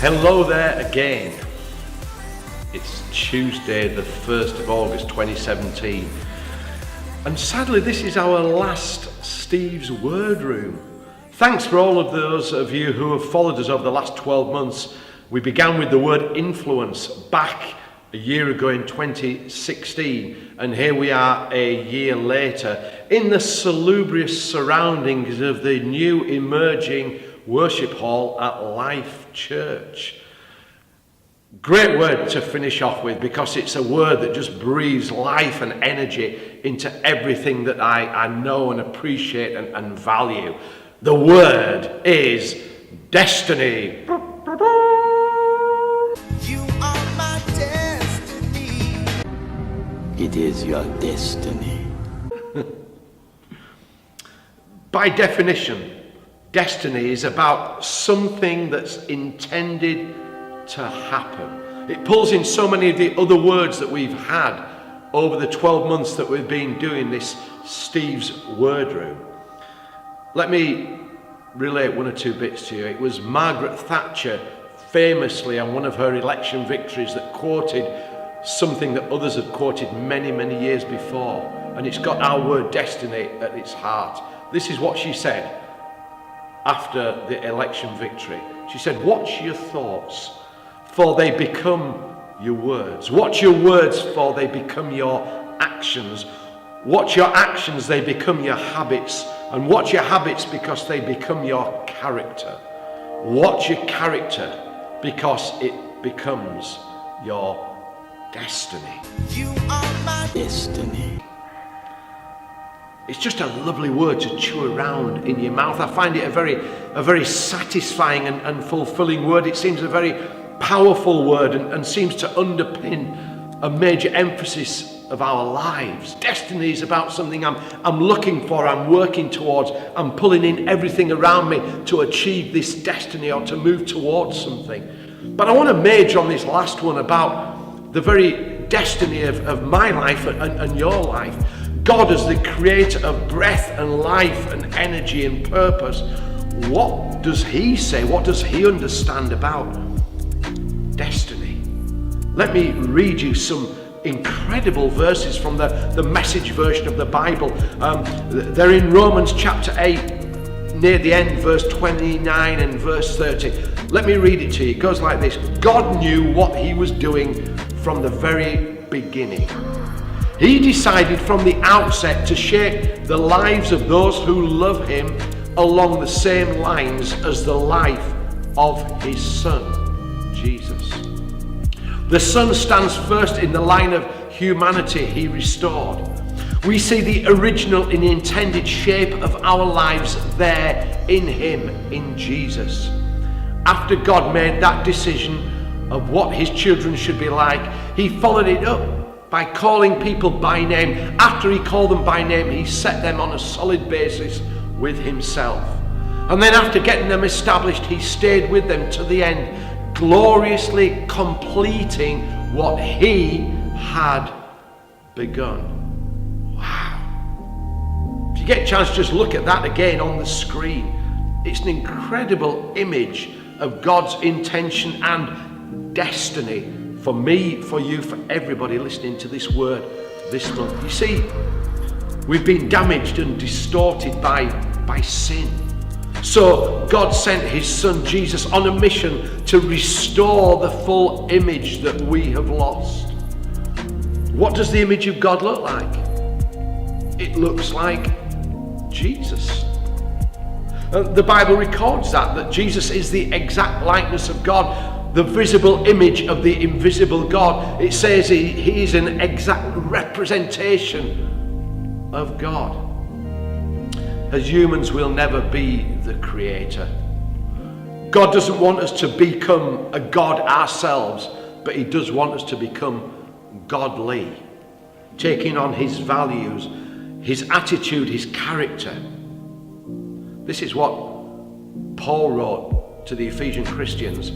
Hello there again. It's Tuesday the 1st of August 2017 and sadly this is our last Steve's Word Room. Thanks for all of those of you who have followed us over the last 12 months. We began with the word influence back a year ago in 2016 and here we are a year later in the salubrious surroundings of the new emerging worship hall at Life Church. Great word to finish off with because it's a word that just breathes life and energy into everything that I know and appreciate and value. The word is destiny. You are my destiny. It is your destiny. By definition, destiny is about something that's intended to happen. It pulls in so many of the other words that we've had over the 12 months that we've been doing this Steve's Word Room. Let me relate one or two bits to you. It was Margaret Thatcher famously on one of her election victories that quoted something that others had quoted many, many years before, and it's got our word destiny at its heart. This is what she said after the election victory. She said, "Watch your thoughts, for they become your words. Watch your words, for they become your actions. Watch your actions, they become your habits. And watch your habits because they become your character. Watch your character because it becomes your destiny." You are my Destiny. It's just a lovely word to chew around in your mouth. I find it a very satisfying and fulfilling word. It seems a very powerful word and seems to underpin a major emphasis of our lives. Destiny is about something I'm looking for, I'm working towards, I'm pulling in everything around me to achieve this destiny or to move towards something. But I want to major on this last one about the very destiny of my life and your life. God as the creator of breath and life and energy and purpose. What does he say? What does he understand about destiny? Let me read you some incredible verses from the Message version of the Bible. They're in Romans chapter 8, near the end, verse 29 and verse 30. Let me read it to you. It goes like this. God knew what he was doing from the very beginning. He decided from the outset to shape the lives of those who love him along the same lines as the life of his Son, Jesus. The Son stands first in the line of humanity he restored. We see the original and intended shape of our lives there in him, in Jesus. After God made that decision of what his children should be like, he followed it up by calling people by name. After he called them by name, he set them on a solid basis with himself. And then after getting them established, he stayed with them to the end, gloriously completing what he had begun. Wow. If you get a chance, just look at that again on the screen. It's an incredible image of God's intention and destiny for me, for you, for everybody listening to this word this month. You see, we've been damaged and distorted by sin. So God sent his Son Jesus on a mission to restore the full image that we have lost. What does the image of God look like? It looks like Jesus. The Bible records that Jesus is the exact likeness of God, the visible image of the invisible God. It says he is an exact representation of God. As humans, we'll never be the creator. God doesn't want us to become a God ourselves, but he does want us to become godly, taking on his values, his attitude, his character. This is what Paul wrote to the Ephesian Christians,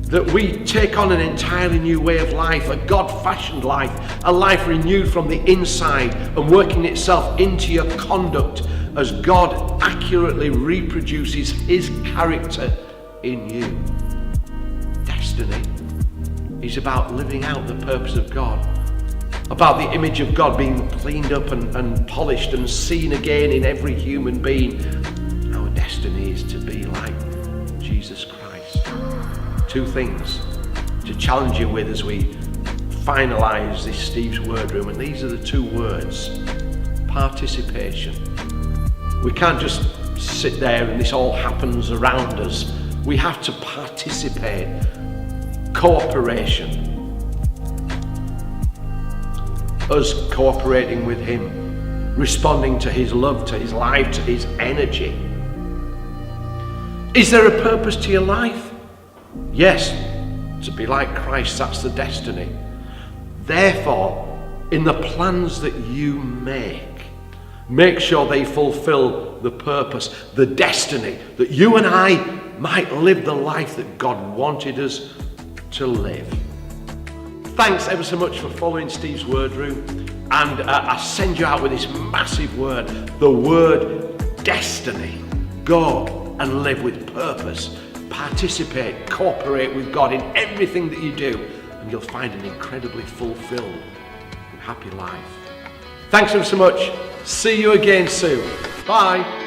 that we take on an entirely new way of life, a God-fashioned life, a life renewed from the inside and working itself into your conduct as God accurately reproduces his character in you. destiny is about living out the purpose of God, about the image of God being cleaned up and polished and seen again in every human being. Our destiny is to be like Jesus Christ. Two things to challenge you with as we finalise this Steve's Word Room, and these are the two words: participation. We can't just sit there and this all happens around us. We have to participate. Cooperation. Us cooperating with him, responding to his love, to his life, to his energy. Is there a purpose to your life? Yes, to be like Christ, that's the destiny. Therefore, in the plans that you make sure they fulfill the purpose, the destiny, that you and I might live the life that God wanted us to live. Thanks ever so much for following Steve's Word Room, and I send you out with this massive word, the word destiny. Go and live with purpose. Participate, cooperate with God in everything that you do, and you'll find an incredibly fulfilled and happy life. Thanks ever so much. See you again soon. Bye.